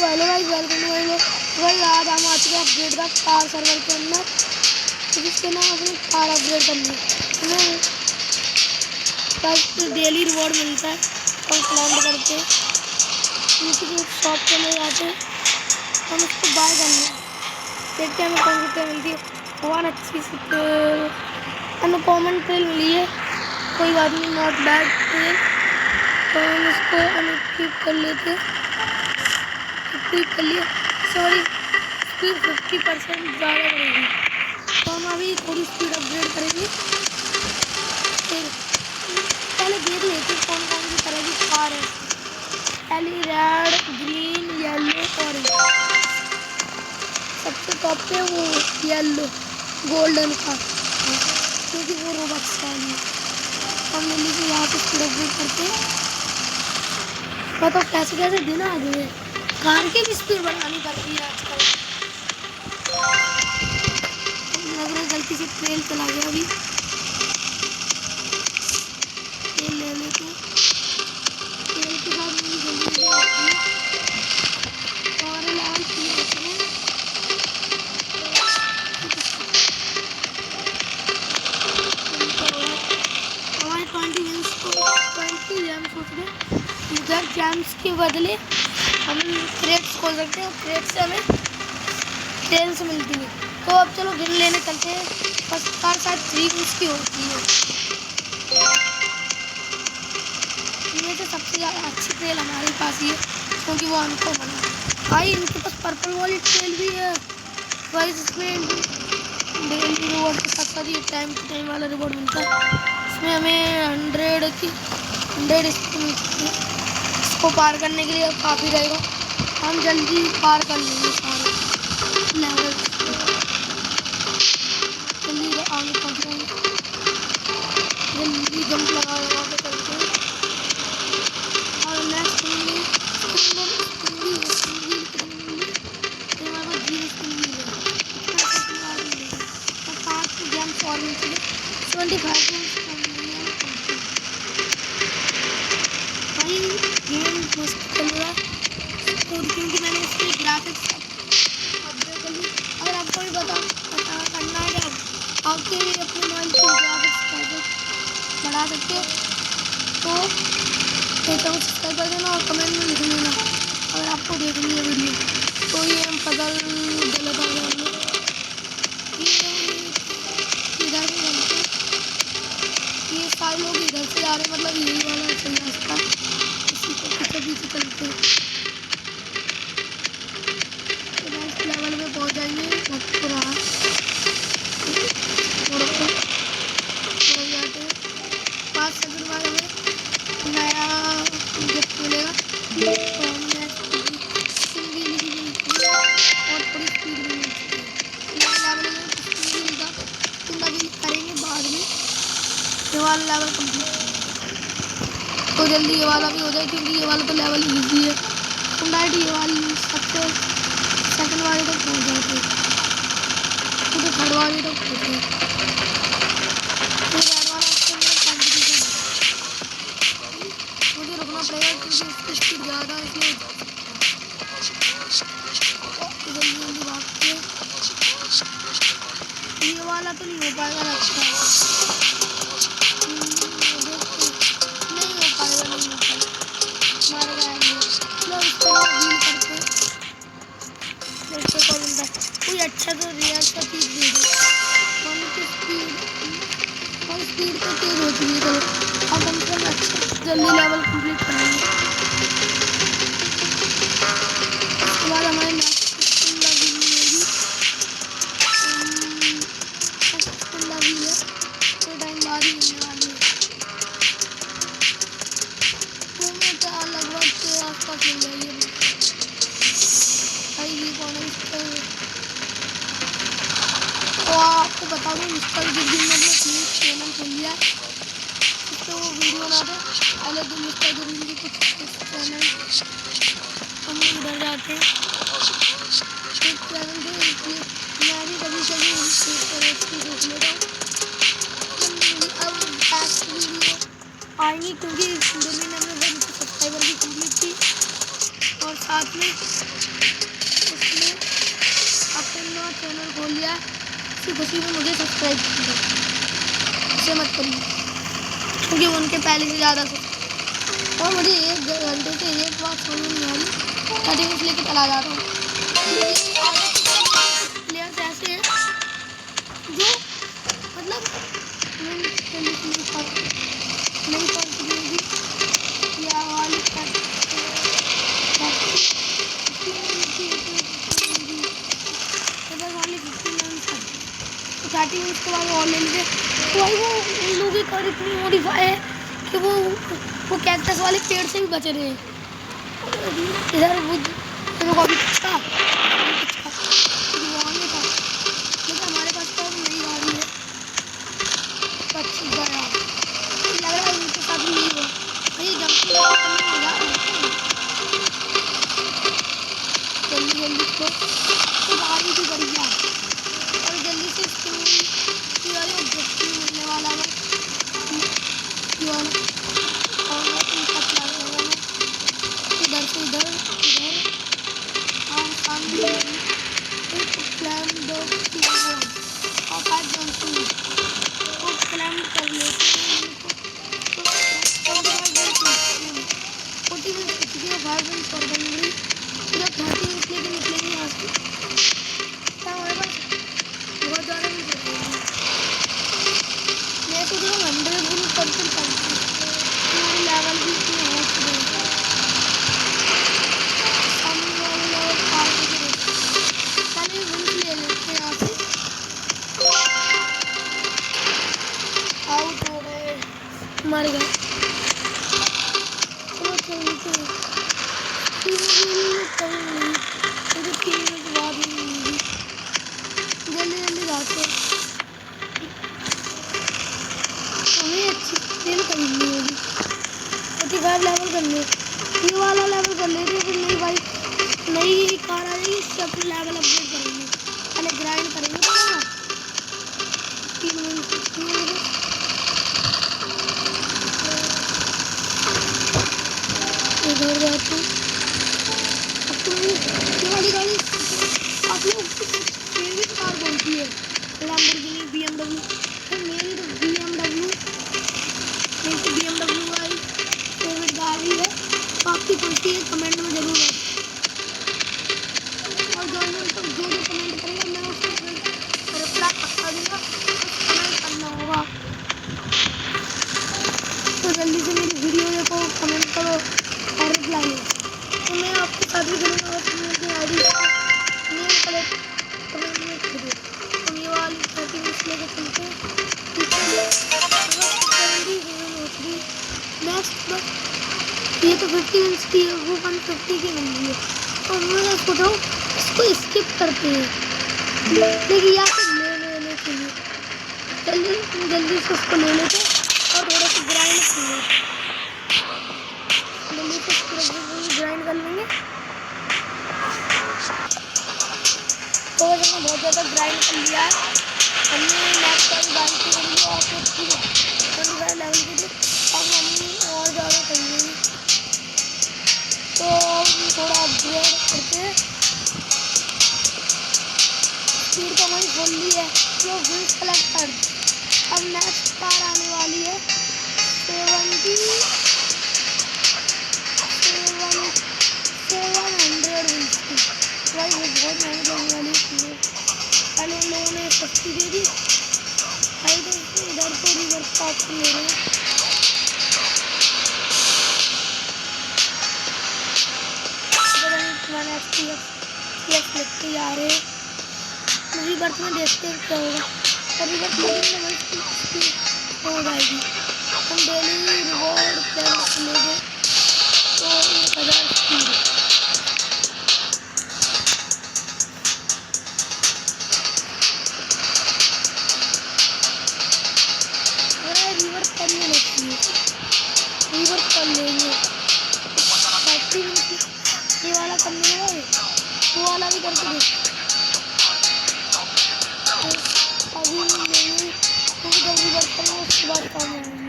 Hello guys, welcome to my vlog. आज हम आ चुके हैं अपग्रेड का कार सर्वर के अंदर। तो जिसके नाम अपनी कार अपग्रेड करनी है हमें फर्स्ट डेली रिवॉर्ड मिलता है और क्लाइम करके नीचे की शॉप पे ले जाते हैं। हम उसको बाय कर लें, देखते हैं हमें कौन सी ट्रेल मिलती है। भगवान अच्छी सी ट्रेल, अनकॉमन ट्रेल मिली है, कोई बात नहीं, नॉट बैड ट्रेल। तो हम इसको अनइक्विप कर लेते हैं, कर लिया। सॉरी, स्पीड 50% ज़्यादा बढ़ेगी, तो हम अभी थोड़ी स्पीड अपग्रेड करेंगे। फिर पहले देख लेते हैं कौन कौन सी तरह की कार है। पहली रेड, ग्रीन, येलो, ऑरेंज। सबसे टॉप पे वो येलो गोल्डन कार, क्योंकि वो रोबक्स वाली है। हम जल्दी से यहाँ पे स्पीड अपग्रेड करते हैं। बताओ कैसे कैसे दिन आ गए हैं, कार की भी स्पीड बढ़ानी पड़ती है आजकल। लग रहा है गलती से ट्रेल चला गया। अभी ट्रेल ले लेते हैं, ट्रेल के बाद मेरी जल्दी होती है और लेवल 3 होते हैं। हमारे 20 जेम्स होते हैं। इधर जेम्स के बदले हम क्रेट्स खोल सकते हैं, क्रेट से हमें ट्रेल्स मिलती है। तो अब चलो गिन लेने चलते हैं। फर्स्ट कार शायद 3 उसकी होती है। इनमें से सबसे ज़्यादा अच्छी ट्रेल हमारे पास ही है, क्योंकि वो हमको बना भाई। इनके पास पर्पल वाली ट्रेल भी है भाई, जिसमें डेली रिवॉर्ड के साथ साथ ये टाइम टू टाइम वाला रिवॉर्ड मिलता है। इसमें हमें 100 स्पीड मिलती है। इसको पार करने के लिए काफ़ी रहेगा, हम जल्दी पार कर लेंगे सारे लेवल, जल्दी आगे पहुँच जाएंगे। जल्दी जंप लगा के चलते हैं। और नेक्स्ट और नीचे 25 भाई गेम मस्त चल रहा है, क्योंकि मैंने इसके ग्राफिक्स अपडेट कर ली। अगर आपको भी पता करना है कि आपके अपने मोबाइल के ग्राफिक्स कैसे बढ़ा सकते हो, तो सब्सक्राइब कर देना और कमेंट में लिख लेना अगर आपको देखनी है वीडियो। तो ये हम पजल गलत आ गया हमने, इधर से बनते ये सारे लोग इधर से आ रहे, मतलब यही वाला सही रास्ता, इसी को पीछे चलते हैं। नेक्स्ट लेवल में पहुंच जाएंगे। लग तो रहा जाते हैं 5 सेकंड बाद हमें नया गिफ्ट मिलेगा। तो हम और थोड़ी स्पीड भी मिलती है। लेवल में कुछ नहीं मिलता, तुम अभी करेंगे बाद में ये वाला लेवल कंप्लीट, तो जल्दी ये वाला भी हो जाए, क्योंकि ये वाला तो लेवल इजी है। तुम डायरेक्ट ये वाली सबसे सेकंड वाले तक पहुँच जाते, तो थर्ड वाले तक पहुँचते। तो रेड वाला कॉम्पिटिशन मुझे रुकना पड़ेगा, क्योंकि उसकी स्पीड ज़्यादा है, इसलिए जल्दी जल्दी भागते हैं। ये वाला तो नहीं हो पाएगा लगता है, कोई अच्छा तो रियल सा चीज़ दे दो। स्पीड तो तेज होती है। चलो अब हम सब अच्छा जल्दी लेवल कंप्लीट कर लेंगे। उसके बाद हमारे नेक्स्ट लवी मिलेगी। लवी है थोड़ा टाइम बाद ही मिलने वाली है, तो मैं क्या लगभग के आसपास मिल जाएगी। तो आपको बता दूँ, मिस्टर जिस दिन मैंने अपनी चैनल खोल लिया है, इस पर वो वीडियो बनाते हैं। पहले तो मिस्टर जरूरी की कुछ चैनल हम उधर जाते हैं, एक चैनल थे, इसलिए मैं भी कभी कभी देख लेता हूँ। अब बैक वीडियो आएंगी, क्योंकि दिल्ली ने हमने 1 सब्सक्राइबर भी कम्प्लीट की और साथ में उसने अपना चैनल खोल लिया है, इसी खुशी में मुझे सब्सक्राइब कर दो। ऐसे मत करिए क्योंकि उनके पहले से ज़्यादा और मुझे 1 घंटे से एक बात समझ नहीं आ रही, सेटिंग्स लेके चला जा रहा हूँ। प्लेयर्स ऐसे हैं जो मतलब नहीं पहुँचेगी या वाली स्टार्टिंग में उसके बाद और ले लीजिए। तो भाई वो उन लोगों की कार इतनी मॉडिफाई है कि वो कैक्टस वाले पेड़ से भी बचे रहे हैं। इधर वो अभी था लेकिन हमारे पास तो नई गाड़ी है, तो अच्छी गया लग रहा है उनके साथ भी नहीं हुआ भाई। जंपिंग जल्दी जल्दी तो गाड़ी भी बढ़िया और जल्दी से ऑब्जेक्टिव मिलने वाला है इधर से इधर सामने प्लान दो और 5 जंपिंग को प्लान कर लेते हैं। 40 मिनट किसी 5 मिनट कर देंगे, जब 30 मिनट लेके निकलेंगे यहाँ से हमारे पास बहुत ज़्यादा नहीं करेंगे। मैं तो 100% हमारे लेवल भी इतने हो चुके हैं। सामने वाले लेवल पार करके पहले विंस ले लेते हैं यहाँ से। आउट हो गए, मर गए। चलो चलते हैं, 3 मिनट बाद नहीं जल्दी जल्दी जाते हैं। हमें अच्छी खेल खरीदनी होगी, 45 लेवल करने, ये वाला लेवल कर लेते फिर नई बाइक नई कार आ जाएगी, इससे अपने लेवल अपडेट करेंगे। पहले ग्राइंड करेंगे थोड़ा 3 मिनट इधर जाते हैं। अब तो ये वाली गाड़ी आप लोग फेवरेट कार कौन सी है? Lamborghini, BMW। तो मेरी तो BMW वाली फेवरेट गाड़ी है। तो आपकी कौन सी है कमेंट में जरूर बताएं। और जो कमेंट करेगा मैं उसको रिप्लाई पक्का दूंगा, कमेंट करना होगा। तो जल्दी से मेरी वीडियो देखो, कमेंट करो और रिप्लाई दो। तो मैं आपके साथ भी करूँगा अपनी I D name collect comment में करो। हम ये वाली 30 मिनट लेके चलते हैं। नेक्स्ट ये तो 50 मिनट की है, वो 150 की बन रही है। तो मैं सोचा इसको स्किप करते हैं, लेकिन या फिर लेने के लिए जल्दी से उसको ले लेते और थोड़ा सा ग्राइंड कर लेते। जल्दी से ग्राइंड कर लेंगे। तो हमने बहुत ज़्यादा ग्राइंड कर लिया है। हमने नेक्स्ट वाली गाड़ी की करी और फिर 25 लेवल की थी, अब हम और ज़्यादा करेंगे। तो हम थोड़ा अपग्रेड करके स्पीड तो हमारी खोल ली है, जो व्हील्स कलेक्ट कर। अब नेक्स्ट कार आने वाली है 700 व्हील्स की। भाई वो बहुत महंगी लगने वाली है। पहले उन लोगों ने सस्ती दे दी भाई, तो इधर तो रिवर्स का ऑप्शन ले रहे हैं। लेते जा रहे हैं रिवर्स में, देखते हैं क्या होगा। रिवर्स हो जाएगी। हम डेली रिवॉर्ड प्लेस ले गए तो 1000 स्पीड। रिवर्स करने लगती है, रिवर्स कर लेंगे। ये वाला करने लगा, वो वाला भी करके देखो। अभी नहीं क्योंकि जब रिवर्स करेंगे उसके बाद काम आएंगे।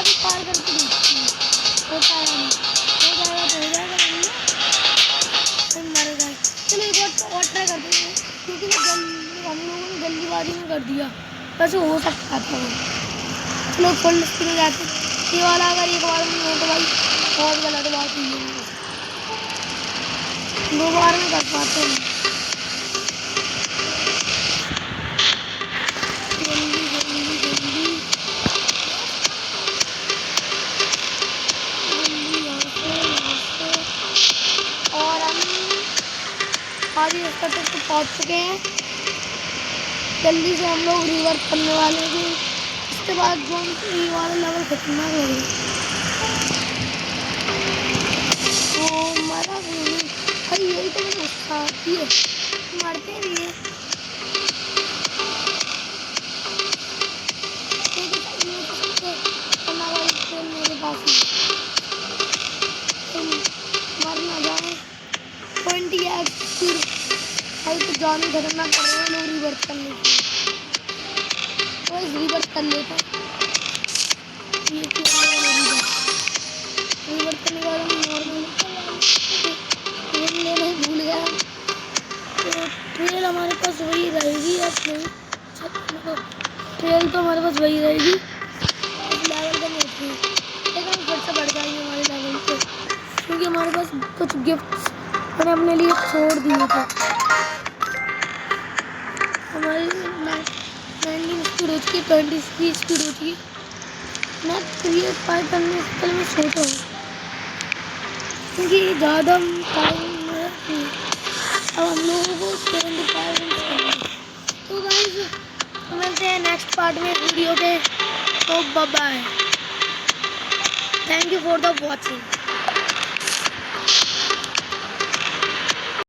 बार ही पार करके देखती हूँ, होता है नहीं, हो जाएगा तो हो जाएगा, नहीं फिर मर गए। चलो एक बार और ट्राई करते हैं, क्योंकि हम लोगों ने जल्दीबाजी में कर दिया, वैसे हो सकता था वो। चलो फुल स्पीड में जाते, ये वाला अगर एक बार में हो तो भाई बहुत गलत बात हुई है, 2 बार में कर पाते हैं। जल्दी जल्दी जल्दी और हम आगे स्तर तक तो पहुँच चुके हैं। जल्दी से हम लोग रिवर्स करने वाले हैं, इसके बाद जो हम ये वाला लेवल खतरनाक हो गया। वो मरा भी नहीं भाई, यही तो मैंने गुस्सा आती है, मरते भी है। मेरे पास मर ना जाए 20x स्पीड भाई, तो जान ही खतरनाक कर रहे हैं लोग रिवर्स करने की, तो इस रिवर्स कर लेते हैं। ये रिवर्स करने के बाद हम नॉर्मल लेना ही भूल गया, तो ट्रेल हमारे पास वही रहेगी। अब नहीं ट्रेल तो हमारे पास वही रहेगी, इस लेवल का नहीं थी, लेकिन हम फिर से बढ़ जाएंगे हमारे लेवल पे, क्योंकि हमारे पास कुछ गिफ्ट्स मैंने अपने लिए छोड़ दिए थे। हमारी 19 स्पीड हो चुकी, 20 स्पीड हो चुकी। मैं क्रिएट फाइट करने से पहले मैं सोचा हूँ, क्योंकि ज़्यादा टाइम अब हम लोगों को 75 करना। तो गाइस मिलते हैं नेक्स्ट पार्ट में वीडियो के, तो bye bye, thank you for the watching.